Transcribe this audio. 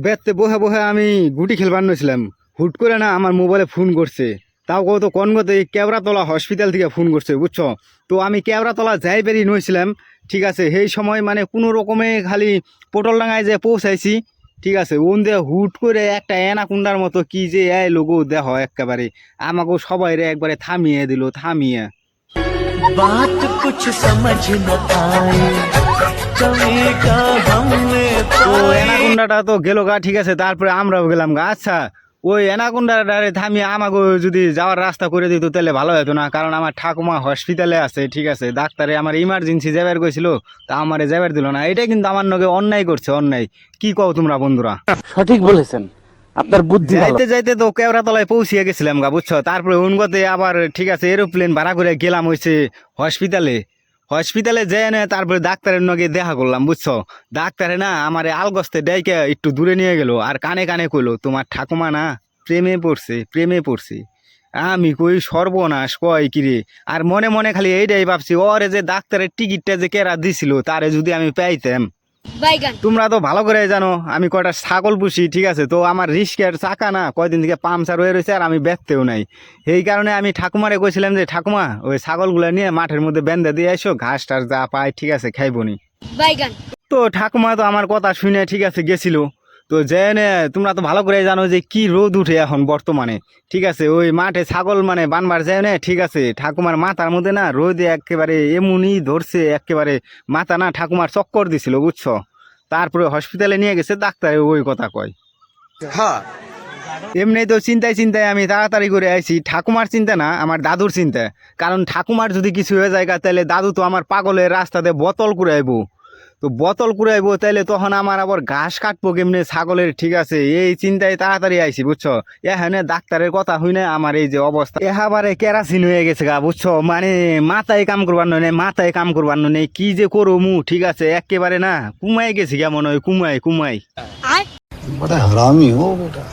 বেতে বহে বহে আমি গুটি খেলবার নছিলাম, হুট করে না আমার মোবাইলে ফোন করছে। তাও কত কনগতে কেওড়াতলা হসপিটাল থেকে ফোন করছে, বুঝছো? তো আমি কেওড়াতলা যাই বেরিয়ে নইছিলাম, ঠিক আছে। সেই সময় মানে কোনো রকমে খালি পটলডাঙ্গায় যে পৌঁছাইছি, ঠিক আছে। ওন দিয়ে হুট করে একটা অ্যানাকুন্ডার মতো কি যে লোগো দেহ একেবারে আমাকে সবাই রে একবারে থামিয়ে দিল, থামিয়ে। बात कुछ समझ न आए कभी का हमने তো অ্যানাকুন্ডাটা তো গেল গা, ঠিক আছে। তারপরে আমরাও গেলাম গা। আচ্ছা, ওই অ্যানাকুন্ডাটারে থামিয়ে আমাকে যদি যাওয়ার রাস্তা করে দিত তাহলে ভালো হতো না? কারণ আমার ঠাকুমা হসপিটালে আছে, ঠিক আছে। ডাক্তারে আমার ইমার্জেন্সি যাবার কইছিল, তা আমারে যাবার দিল না। এটা কিন্তু আমার নগে অন্যায় করছে, অন্যায়। কি কও তোমরা বন্ধুরা? সঠিক বলেছেন, আপনার বুদ্ধি ভালো। যাইতে যাইতে তো কেওড়াতলায় পৌঁছিয়ে গেছিলাম গা, বুঝছো। তারপরে উনগতে আবার, ঠিক আছে, এরোপ্লেন ভাড়া করে গেলাম হয়েছে হসপিটালে। হসপিটালে যেয়ে না তারপরে ডাক্তারের নগে দেখা করলাম, বুঝছো। ডাক্তারে না আমারে আলগস্তে ডাইকে একটু দূরে নিয়ে গেল, আর কানে কানে কইলো তোমার ঠাকুমা না প্রেমে পড়ছে, প্রেমে পড়ছে। আমি কই সর্বনাশ, কয় কিরে। আর মনে মনে খালি এইটাই ভাবছি, ওরে যে ডাক্তারের টিকিটটা যে কেরা দিছিল তারে যদি আমি পাইতাম। তোমরা তো ভালো করে জানো আমি কয়টা ছাগল পুষি, ঠিক আছে। তো আমার রিস্কের চাকা না কয়দিন থেকে পাংচার হয়ে রয়েছে, আর আমি ব্যথতেও নাই। এই কারণে আমি ঠাকুমারে কইছিলাম যে ঠাকুমা ওই ছাগলগুলো নিয়ে মাঠের মধ্যে বেঁধে দিয়ে এসো, ঘাস টাস যা পায়, ঠিক আছে, খাইবনি। তো ঠাকুমা তো আমার কথা শুনে, ঠিক আছে, গেছিল। তো জেনে তোমরা তো ভালো করে জানো যে কি রোদ উঠে এখন বর্তমানে, ঠিক আছে। ওই মাঠে ছাগল মানে বানবার যায় না, ঠিক আছে। ঠাকুমার মাথার মধ্যে না রোদে একেবারে এমনই ধরছে, একেবারে মাথা না ঠাকুমার চক্কর দিছিল, বুঝছো। তারপরে হসপিটালে নিয়ে গেছে, ডাক্তারে ওই কথা কয়। এমনি তো চিন্তায় চিন্তায় আমি তাড়াতাড়ি করে আইছি। ঠাকুমার চিন্তা না, আমার দাদুর চিন্তা। কারণ ঠাকুমার যদি কিছু হয়ে যায় তাহলে দাদু তো আমার পাগলের রাস্তাতে বোতল কুড়াইবো। তো বোতল কুড়াইবো তাইলে তখন আমার আবার ঘাস কাটবো কেমনে ছাগলের, ঠিক আছে। এই চিন্তায় তাড়াতাড়ি আইছি, বুঝছো। এখানে ডাক্তারের কথা হই না, আমার এই যে অবস্থা এবারে কেরাসিন হয়ে গেছে গা, বুঝছো। মানে মাথায় কাম করবার নেই, মাথায় কাম করবার নেই, কি যে করো মু, ঠিক আছে। একেবারে না কুমাই গেছি কেমন, ওই কুমাই কুমাই। बड़ा हरामी हो बेटा।